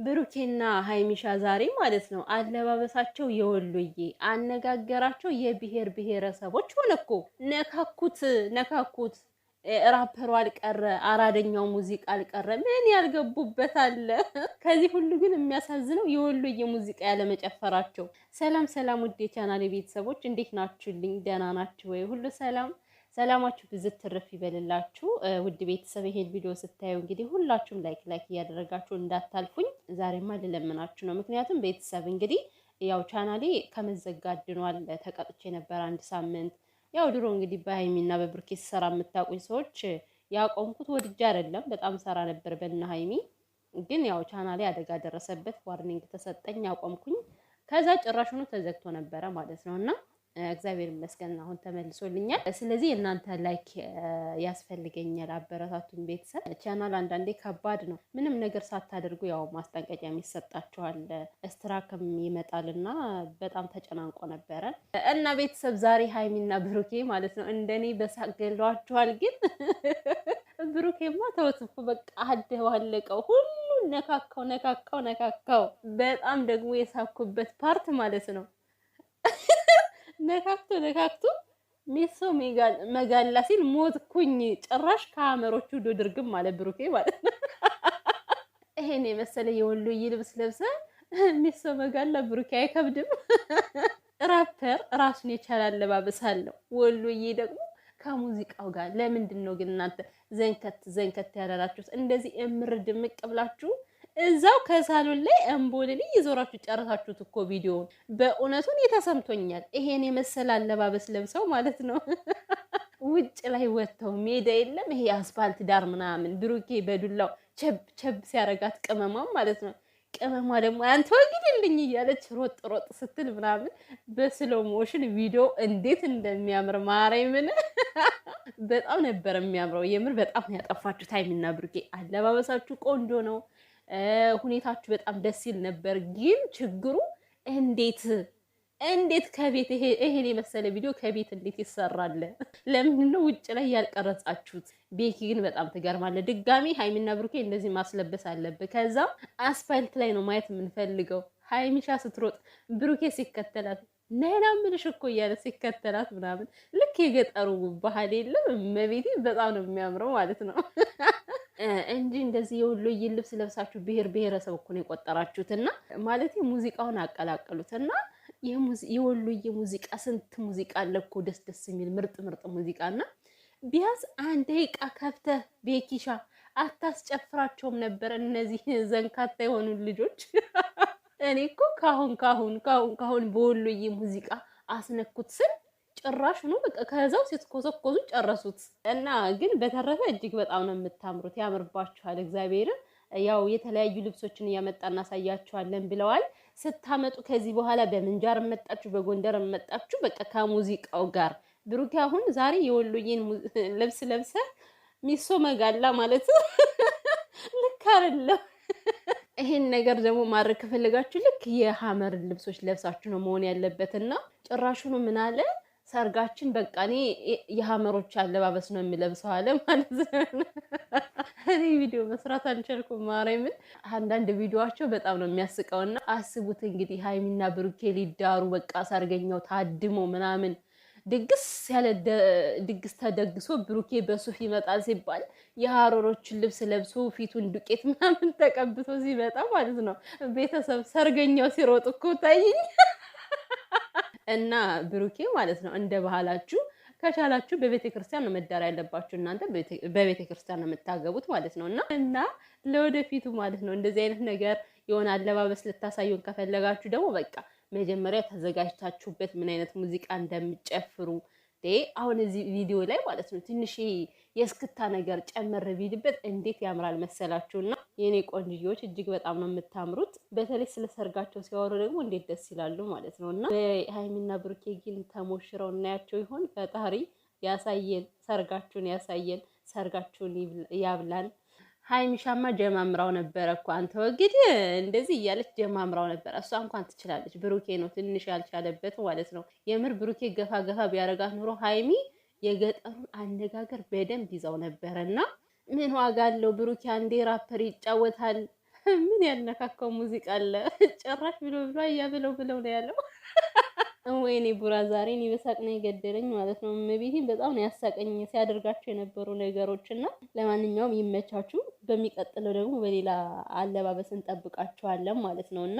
ብሩኬና ሃይሚሻ ዛሬ ማለት ነው አለባበሳቸው የወሎዬ አነጋገራቸው የብሔር ብሔረሰቦች ሆነኮ ነካኩት። ራፐሩ አልቀረ አራደኛው ሙዚቃ አልቀረ ምን ያልገቡበት አለ። ከዚህ ሁሉ ግን የሚያሳዝነው የወሎዬ ሙዚቃ ያለመጨፈራቸው። ሰላም ሰላም፣ ውድ የቻናሌ ቤተሰቦች እንዴት ናችሁልኝ? ደህና ናችሁ ወይ? ሁሉ ሰላም ሰላማችሁ ብዝት ትርፍ ይበልላችሁ። ውድ ቤተሰብ ይሄን ቪዲዮ ስታዩ እንግዲህ ሁላችሁም ላይክ እያደረጋችሁ እንዳታልፉኝ። ዛሬማ ልለምናችሁ ነው። ምክንያቱም ቤተሰብ እንግዲህ ያው ቻናሌ ከመዘጋት ድኗል። ተቀጥቼ ነበር አንድ ሳምንት። ያው ድሮ እንግዲህ በሃይሚና በብሩኬ ሰራ የምታውቁኝ ሰዎች ያቆምኩት ወድጄ አይደለም፣ በጣም ሰራ ነበር በእነ ሃይሚ። ግን ያው ቻናሌ አደጋ ደረሰበት፣ ዋርኒንግ ተሰጠኝ፣ አቆምኩኝ። ከዛ ጭራሹኑ ተዘግቶ ነበረ ማለት ነውና እግዚአብሔር ይመስገን አሁን ተመልሶልኛል። ስለዚህ እናንተ ላይክ ያስፈልገኛል፣ አበረታቱን ቤተሰብ። ቻናል አንዳንዴ ከባድ ነው። ምንም ነገር ሳታደርጉ ያው ማስጠንቀቂያ የሚሰጣችኋል፣ ስትራክም ይመጣልና በጣም ተጨናንቆ ነበረ እና ቤተሰብ ዛሬ ሃይሚና ብሩኬ ማለት ነው እንደኔ በሳቅ ገለዋችኋል። ግን ብሩኬማ ተወትፎ በቃ አደባለቀው ሁሉ ነካካው። በጣም ደግሞ የሳኩበት ፓርት ማለት ነው ነካክቶ ሜሶ መጋላ ሲል ሞትኩኝ። ጭራሽ ከአመሮቹ ዶ ድርግም ማለት ብሩኬ ማለት ነው። ይሄን የመሰለ የወሎዬ ልብስ ለብሰ ሜሶ መጋላ ብሩኬ አይከብድም? ራፐር ራሱን የቻለ አለባበስ አለው። ወሎዬ ደግሞ ከሙዚቃው ጋር ለምንድን ነው ግን እናንተ ዘንከት ያላላችሁት? እንደዚህ እምር ድምቅ ብላችሁ እዛው ከሳሎን ላይ እምቦልሊ ይዞራችሁ ጨረሳችሁት እኮ ቪዲዮውን። በእውነቱን የተሰምቶኛል። ይሄን የመሰለ አለባበስ ለብሰው ማለት ነው ውጭ ላይ ወጥተው ሜዳ የለም ይሄ አስፋልት ዳር ምናምን ብሩኬ በዱላው ቸብ ሲያረጋት ቅመማም ማለት ነው። ቅመማ ደግሞ አንተ ወግድልኝ እያለች ሮጥ ስትል ምናምን በስሎ ሞሽን ቪዲዮ እንዴት እንደሚያምር ማርያምን በጣም ነበር የሚያምረው። የምር በጣም ያጠፋችሁ ሃይሚና ብሩኬ። አለባበሳችሁ ቆንጆ ነው። ሁኔታችሁ በጣም ደስ ይል ነበር። ግን ችግሩ እንዴት ከቤት ይሄን የመሰለ ቪዲዮ ከቤት እንዴት ይሰራል? ለምንድን ነው ውጭ ላይ ያልቀረጻችሁት? ቤኪ ግን በጣም ትገርማለህ። ድጋሚ ሃይሚና ብሩኬ እንደዚህ ማስለበስ አለብህ። ከዛ አስፋልት ላይ ነው ማየት የምንፈልገው። ሃይሚሻ ስትሮጥ ብሩኬ ሲከተላት ነና ምንሽ እኮ እያለ ሲከተላት ምናምን ልክ የገጠሩ ባህል የለም መቤቴ በጣም ነው የሚያምረው ማለት ነው። እንጂ እንደዚህ የወሎዬ ልብስ ለብሳችሁ ብሔር ብሔረሰብ እኮ ነው የቆጠራችሁትና ማለት ሙዚቃውን አቀላቀሉትና የወሎዬ ሙዚቃ ስንት ሙዚቃ አለ እኮ ደስ የሚል ምርጥ ሙዚቃና ቢያንስ አንድ ደቂቃ ከፍተህ ቤኪሻ አታስጨፍራቸውም ነበር እነዚህ ዘንካታ የሆኑ ልጆች? እኔ እኮ ካሁን በወሎዬ ሙዚቃ አስነኩት ስል ጭራሽ ነው በቃ ከዛው ሲትኮሰኮሱ ጨረሱት። እና ግን በተረፈ እጅግ በጣም ነው የምታምሩት፣ ያምርባችኋል። እግዚአብሔርን ያው የተለያዩ ልብሶችን እያመጣ እናሳያችኋለን ብለዋል። ስታመጡ ከዚህ በኋላ በምንጃር መጣችሁ፣ በጎንደር መጣችሁ፣ በቃ ከሙዚቃው ጋር ብሩክ አሁን ዛሬ የወሎዬን ልብስ ለብሰ ሚሶ መጋላ ማለት ልክ አይደለም። ይሄን ነገር ደግሞ ማድረግ ከፈለጋችሁ ልክ የሐመር ልብሶች ለብሳችሁ ነው መሆን ያለበትና ጭራሹኑ ምን አለ ሰርጋችን በቃ እኔ የሐመሮች አለባበስ ነው የሚለብሰው አለ ማለት ነው። እኔ ቪዲዮ መስራት አልቻልኩም ማርያምን። አንዳንድ ቪዲዮአቸው በጣም ነው የሚያስቀውና አስቡት እንግዲህ ሃይሚና ብሩኬ ሊዳሩ በቃ ሰርገኛው ታድሞ ምናምን ድግስ ተደግሶ ብሩኬ በሱፍ ይመጣል ሲባል የሐረሮችን ልብስ ለብሶ ፊቱን ዱቄት ምናምን ተቀብቶ ሲመጣ ማለት ነው ቤተሰብ ሰርገኛው ሲሮጥ እኮ ታይኝ። እና ብሩኬ ማለት ነው እንደ ባህላችሁ ከቻላችሁ በቤተ ክርስቲያን ነው መዳር ያለባችሁ። እናንተ በቤተ ክርስቲያን ነው የምታገቡት ማለት ነው። እና ለወደፊቱ ማለት ነው እንደዚህ አይነት ነገር የሆነ አለባበስ ልታሳዩን ከፈለጋችሁ ደግሞ በቃ መጀመሪያ ተዘጋጅታችሁበት ምን አይነት ሙዚቃ እንደምጨፍሩ አሁን እዚህ ቪዲዮ ላይ ማለት ነው ትንሽ የስክታ ነገር ጨመር ቢልበት እንዴት ያምራል መሰላችሁና የኔ ቆንጆዎች እጅግ በጣም ነው የምታምሩት። በተለይ ስለ ሰርጋቸው ሲያወሩ ደግሞ እንዴት ደስ ይላሉ ማለት ነውና ሃይሚና ብሩኬ ግን ተሞሽረው እናያቸው ይሆን? ፈጣሪ ያሳየን፣ ሰርጋችሁን ያሳየን፣ ሰርጋችሁን ያብላን። ሃይሚሻማ ጀማምራው ነበረ እኮ አንተ ወግድ እንደዚህ እያለች ጀማምራው ነበረ። እሷ እንኳን ትችላለች፣ ብሩኬ ነው ትንሽ ያልቻለበት ማለት ነው። የምር ብሩኬ ገፋ ቢያረጋት ኑሮ ሃይሚ የገጠሩን አነጋገር በደንብ ይዛው ነበረና ምን ዋጋ አለው? ብሩኬ አንዴ ራፐር ይጫወታል፣ ምን ያነካካው ሙዚቃ አለ? ጭራሽ ብሎ ብሎ አያ ብለው ነው ያለው። ወይኔ ቡራ ዛሬ እኔ በሳቅ ነው የገደለኝ ማለት ነው። እመቤቴን በጣም ነው ያሳቀኝ ሲያደርጋቸው የነበሩ ነገሮች እና ለማንኛውም ይመቻችሁ። በሚቀጥለው ደግሞ በሌላ አለባበስ እንጠብቃችኋለን ማለት ነው እና